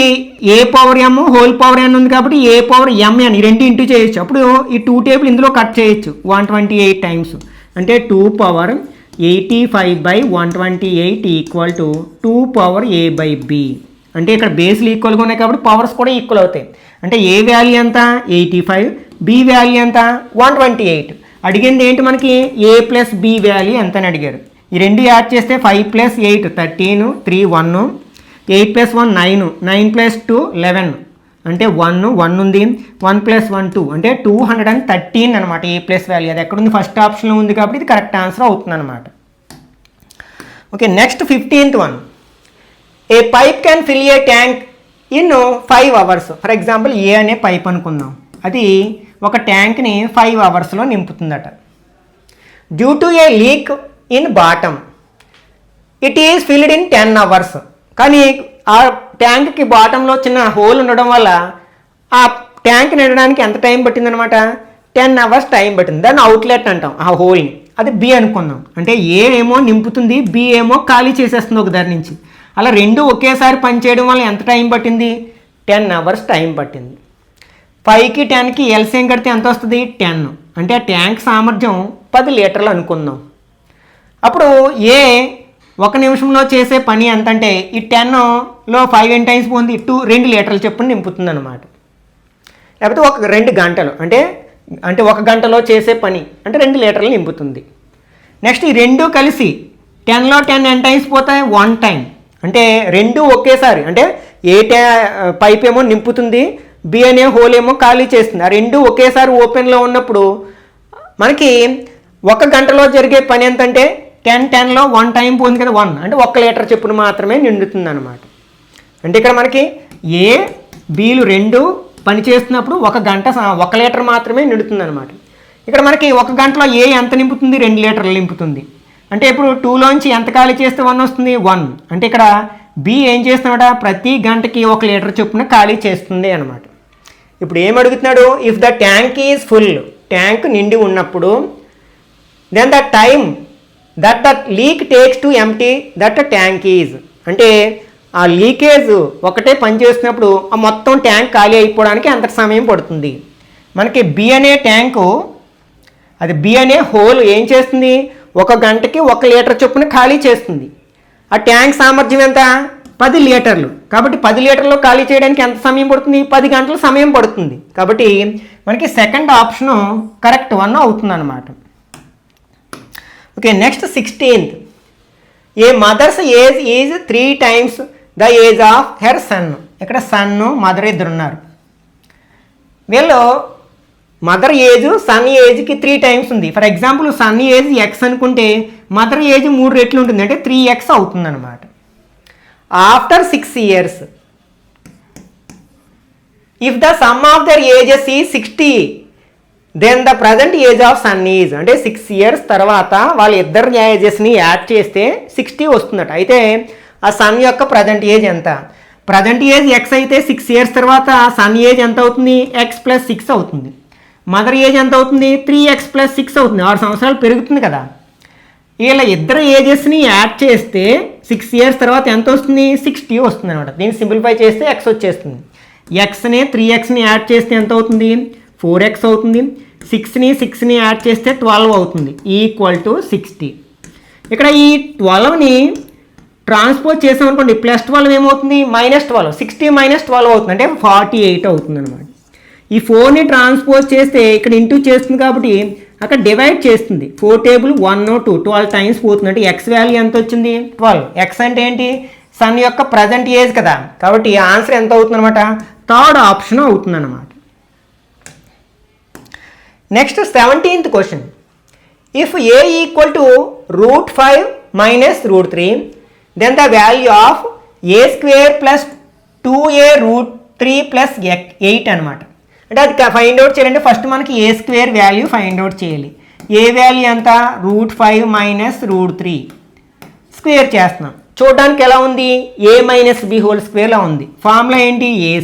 A power m whole power n ఉంది కాబట్టి ఏ పవర్ mn ఈ రెండు ఇంటూ చేయొచ్చు. అప్పుడు ఈ 2 టేబుల్ ఇందులో కట్ చేయొచ్చు 128 టైమ్స్ అంటే 2 power 85/128 equal to 2 power a/b. అంటే ఇక్కడ బేస్లు ఈక్వల్గా ఉన్నాయి కాబట్టి పవర్స్ కూడా ఈక్వల్ అవుతాయి. అంటే ఏ వాల్యూ ఎంత 85, బి వాల్యూ ఎంత 128. అడిగింది ఏంటి మనకి ఏ ప్లస్ బి వాల్యూ ఎంత అని అడిగారు. ఈ రెండు యాడ్ చేస్తే 5 + 8 13 3 1 8 + 1 9 9 + 2 11 అంటే 1 ఉంది 1 + 1 2 అంటే 213 అనమాట ఏ ప్లస్ వాల్యూ. అది ఎక్కడుంది, ఫస్ట్ ఆప్షన్లో ఉంది కాబట్టి ఇది కరెక్ట్ ఆన్సర్ అవుతుంది అనమాట. Okay, next 15th one. A pipe can fill a tank in 5 hours. For example A అనే పైప్ అనుకుందాం, అది ఒక ట్యాంక్ని 5 hours నింపుతుందట. Due to a leak in bottom it is filled in 10 hours. కానీ ఆ ట్యాంక్కి బాటంలో చిన్న హోల్ ఉండడం వల్ల ఆ ట్యాంక్ నిండడానికి ఎంత టైం పట్టిందనమాట, 10 hours టైం పట్టింది. దాన్ని అవుట్లెట్ అంటాం ఆ హోల్ని. అది బి అనుకుందాం. అంటే ఏ ఏమో నింపుతుంది, బి ఏమో ఖాళీ చేసేస్తుంది ఒక దారి నుంచి. అలా రెండు ఒకేసారి పనిచేయడం వల్ల ఎంత టైం పట్టింది, 10 hours టైం పట్టింది. 5కి 10కి ఎల్సిఎం కడితే ఎంత వస్తుంది 10. అంటే ఆ ట్యాంక్ సామర్థ్యం 10 లీటర్లు అనుకుందాం. అప్పుడు ఏ 1 నిమిషంలో చేసే పని ఎంత అంటే ఈ 10లో 5 ఎన్ని టైమ్స్ పోతుంది 2 లీటర్లు చెప్పుని నింపుతుంది అనమాట. లేకపోతే 2 గంటలు అంటే 1 గంటలో చేసే పని అంటే 2 లీటర్లు నింపుతుంది. నెక్స్ట్ ఈ రెండు కలిసి 10లో 10 ఎన్ని టైమ్స్ పోతాయి 1 టైం. అంటే రెండు ఒకేసారి అంటే ఏ పైప్ ఏమో నింపుతుంది, బి అనే హోల్ ఏమో ఖాళీ చేస్తుంది. ఆ రెండు ఒకేసారి ఓపెన్లో ఉన్నప్పుడు మనకి 1 గంటలో జరిగే పని ఎంతంటే 10లో 1 టైం పోతుంది కదా 1 అంటే 1 లీటర్ చెప్పును మాత్రమే నిండుతుంది అనమాట. అంటే ఇక్కడ మనకి ఏ బీలు రెండు పని చేస్తున్నప్పుడు 1 గంట 1 లీటర్ మాత్రమే నిండుతుంది అనమాట. ఇక్కడ మనకి 1 గంటలో ఏ ఎంత నింపుతుంది 2 లీటర్లు నింపుతుంది. అంటే ఇప్పుడు 2లోంచి ఎంత ఖాళీ చేస్తే 1 వస్తుంది 1. అంటే ఇక్కడ బి ఏం చేస్తున్నాడ ప్రతి గంటకి 1 లీటర్ చొప్పున ఖాళీ చేస్తుంది అనమాట. ఇప్పుడు ఏం అడుగుతున్నాడు, if the tank is full, tank నిండి ఉన్నప్పుడు then the time that the leak takes to empty that tank is. అంటే ఆ లీకేజ్ ఒకటే పనిచేస్తున్నప్పుడు ఆ మొత్తం ట్యాంక్ ఖాళీ అయిపోవడానికి అంత సమయం పడుతుంది. మనకి బి అనే ట్యాంకు, అది బి అనే హోల్ ఏం చేస్తుంది, 1 గంటకి 1 లీటర్ చొప్పున ఖాళీ చేస్తుంది. ఆ ట్యాంక్ సామర్థ్యం ఎంత, 10 లీటర్లు. కాబట్టి 10 లీటర్లు ఖాళీ చేయడానికి ఎంత సమయం పడుతుంది, 10 గంటల సమయం పడుతుంది. కాబట్టి మనకి సెకండ్ ఆప్షను కరెక్ట్ వన్ అవుతుంది అన్నమాట. Okay, next 16th. A mother's age is 3 times the age of her son. ఇక్కడ సన్ మదర్ ఇద్దరు ఉన్నారు. వీళ్ళు మదర్ ఏజ్ సన్ ఏజ్కి 3 times ఉంది. For example son age X అనుకుంటే మదర్ ఏజ్ 3 రెట్లు ఉంటుంది, అంటే 3x అవుతుంది అనమాట. After 6 years, if the sum of their ages is 60, then the present age of son is. అంటే 6 years తర్వాత వాళ్ళ ఇద్దరు ఏజెస్ని యాడ్ చేస్తే 60 వస్తుందట. అయితే ఆ సన్ యొక్క ప్రజెంట్ ఏజ్ ఎంత, ప్రజెంట్ ఏజ్ ఎక్స్ అయితే 6 years తర్వాత సన్ ఏజ్ ఎంత అవుతుంది, x + 6 అవుతుంది. మదర్ ఏజ్ ఎంత అవుతుంది, 3x + 6 అవుతుంది. 6 సంవత్సరాలు పెరుగుతుంది కదా. వీళ్ళ ఇద్దరు ఏజెస్ని యాడ్ చేస్తే 6 years తర్వాత ఎంత వస్తుంది, 60 వస్తుంది అనమాట. దీన్ని సింప్లిఫై చేస్తే x వచ్చేస్తుంది. ఎక్స్ని 3xని యాడ్ చేస్తే ఎంత అవుతుంది, 4x అవుతుంది. 6ని యాడ్ చేస్తే 12 అవుతుంది, ఈక్వల్ టు 60. ఇక్కడ ఈ 12ని ట్రాన్స్పోజ్ చేసామనుకోండి, +12 ఏమవుతుంది, -12. 60 - 12 అవుతుంది, అంటే 48 అవుతుంది అనమాట. ఈ 4ని ట్రాన్స్పోజ్ చేస్తే ఇక్కడ ఇంటూ చేస్తుంది కాబట్టి అక్కడ డివైడ్ చేస్తుంది. 4 టేబుల్ 1 2 12 టైమ్స్ పోతుంది, అంటే ఎక్స్ వాల్యూ ఎంత వచ్చింది, 12. ఎక్స్ అంటే ఏంటి, సన్ యొక్క ప్రజెంట్ ఏజ్ కదా. కాబట్టి ఆన్సర్ ఎంత అవుతుంది అనమాట, థర్డ్ ఆప్షన్ అవుతుంది అనమాట. Next 17th question. If a equal to √5 - √3, then the value of a² + 2a√3 + 8 అనమాట. అంటే అది ఫైండ్ అవుట్ చేయాలంటే ఫస్ట్ మనకి a² వాల్యూ ఫైండ్ అవుట్ చేయాలి. ఏ వాల్యూ ఎంత, √5 - √3 స్క్వేర్ చేస్తున్నాం. చూడడానికి ఎలా ఉంది, a - b హోల్ స్క్వేర్లా ఉంది. ఫార్ములా ఏంటి, a² -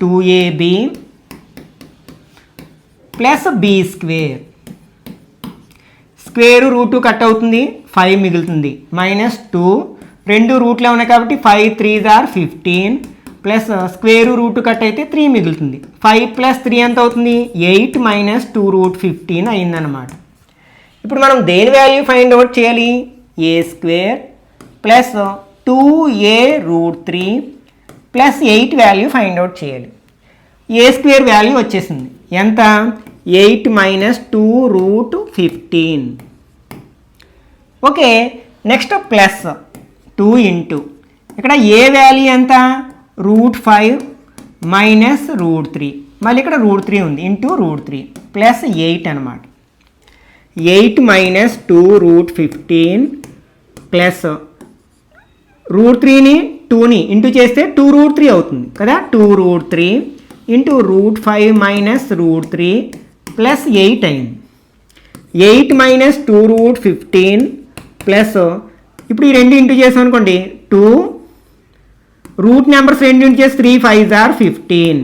2ab + b². Square √2 cut అవుతుంది, 5 మిగులుతుంది. -2, 2 రూట్లో ఉన్నాయి కాబట్టి 5 3s are 15, plus square √2 cut అయితే 3 మిగులుతుంది. 5 + 3 ఎంత అవుతుంది, 8 - 2√15 అయిందనమాట. ఇప్పుడు మనం దేని వాల్యూ ఫైండ్ అవుట్ చేయాలి, a² + 2a√3 + 8 value find out చేయాలి. a² వాల్యూ వచ్చేసింది ఎంత, 8 - 2√15. ఓకే, నెక్స్ట్ ప్లస్ 2 ఇంటూ ఇక్కడ ఏ వాల్యూ ఎంత, √5 - √3, మళ్ళీ ఇక్కడ √3 ఉంది, ఇంటూ √3 + 8 అనమాట. 8 - 2√15 ప్లస్ √3ని 2ని ఇంటూ చేస్తే 2√3 అవుతుంది కదా. 2√3 ఇంటూ √5 - √3 + 8 అయింది. 8 - 2√15 ప్లస్ ఇప్పుడు ఈ రెండు ఇంటూ చేసాం అనుకోండి, 2 రూట్ నెంబర్స్ రెండు ఇంటూ చేసి 3 5s are 15,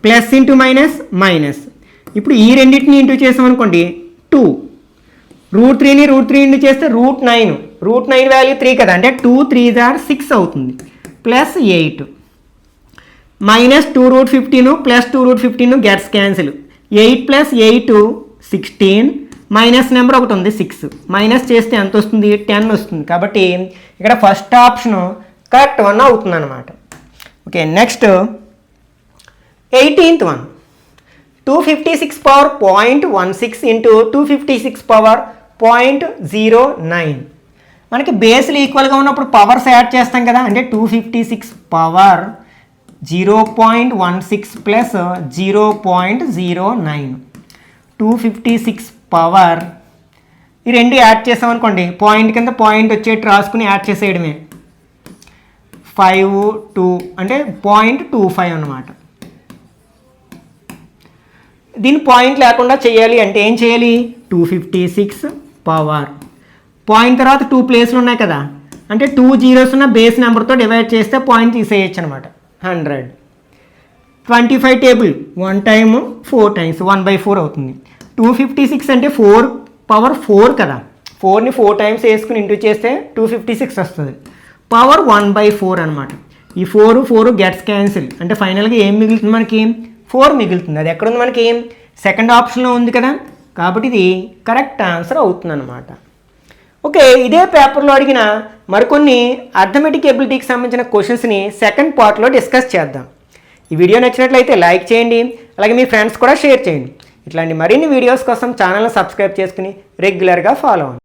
plus into minus. ఇప్పుడు ఈ రెండింటిని ఇంటూ చేసాం అనుకోండి, 2 √3ని √3 ఇంటూ చేస్తే √9, √9 వాల్యూ 3 కదా, అంటే 2 3s are 6 అవుతుంది, plus 8 -2√15 + 2√15 gets cancel. 8 + 8 16, minus number ఒకటి ఉంది 6, మైనస్ చేస్తే ఎంత వస్తుంది, 10 వస్తుంది. కాబట్టి ఇక్కడ ఫస్ట్ ఆప్షన్ కరెక్ట్ వన్ అవుతుంది అనమాట. Okay, next 18th one. 256 power 0.16 into 256 power 0.09. మనకి బేస్లు ఈక్వల్గా ఉన్నప్పుడు పవర్స్ యాడ్ చేస్తాం కదా, అంటే 256 పవర్ 0.16 ప్లస్ 0.09. 256 పవర్ ఈ రెండు యాడ్ చేసాం అనుకోండి, పాయింట్ కింద పాయింట్ వచ్చేట్టు రాసుకుని యాడ్ చేసేయడమే. 5 2 అంటే 0.25 అన్నమాట. దీన్ని పాయింట్ లేకుండా చేయాలి అంటే ఏం చేయాలి, 256 పవర్ పాయింట్ తర్వాత 2 ప్లేస్లు ఉన్నాయి కదా, అంటే 2 zeros ఉన్న బేస్ నెంబర్తో డివైడ్ చేస్తే పాయింట్ తీసేయచ్చు అనమాట. 100. 25 టేబుల్ 1 టైమ్ 4 times 1/4 అవుతుంది. 256 అంటే 4 కదా, 4ని 4 టైమ్స్ వేసుకుని ఇంటూ చేస్తే 256 వస్తుంది. పవర్ 1/4 అనమాట. ఈ 4 గెట్స్ క్యాన్సిల్ అంటే ఫైనల్గా ఏం మిగులుతుంది మనకి, 4 మిగులుతుంది. అది ఎక్కడుంది మనకి, సెకండ్ ఆప్షన్లో ఉంది కదా, కాబట్టి ఇది కరెక్ట్ ఆన్సర్ అవుతుంది అనమాట. ఓకే, ఇదే పేపర్లో అడిగిన మరికొన్ని అర్థమెటిక్ ఎబిలిటీకి సంబంధించిన క్వశ్చన్స్ని సెకండ్ పార్ట్లో డిస్కస్ చేద్దాం. ఈ వీడియో నచ్చినట్లయితే లైక్ చేయండి, అలాగే మీ ఫ్రెండ్స్ కూడా షేర్ చేయండి. ఇట్లాంటి మరిన్ని వీడియోస్ కోసం ఛానల్ని సబ్స్క్రైబ్ చేసుకుని రెగ్యులర్గా ఫాలో అవ్వండి.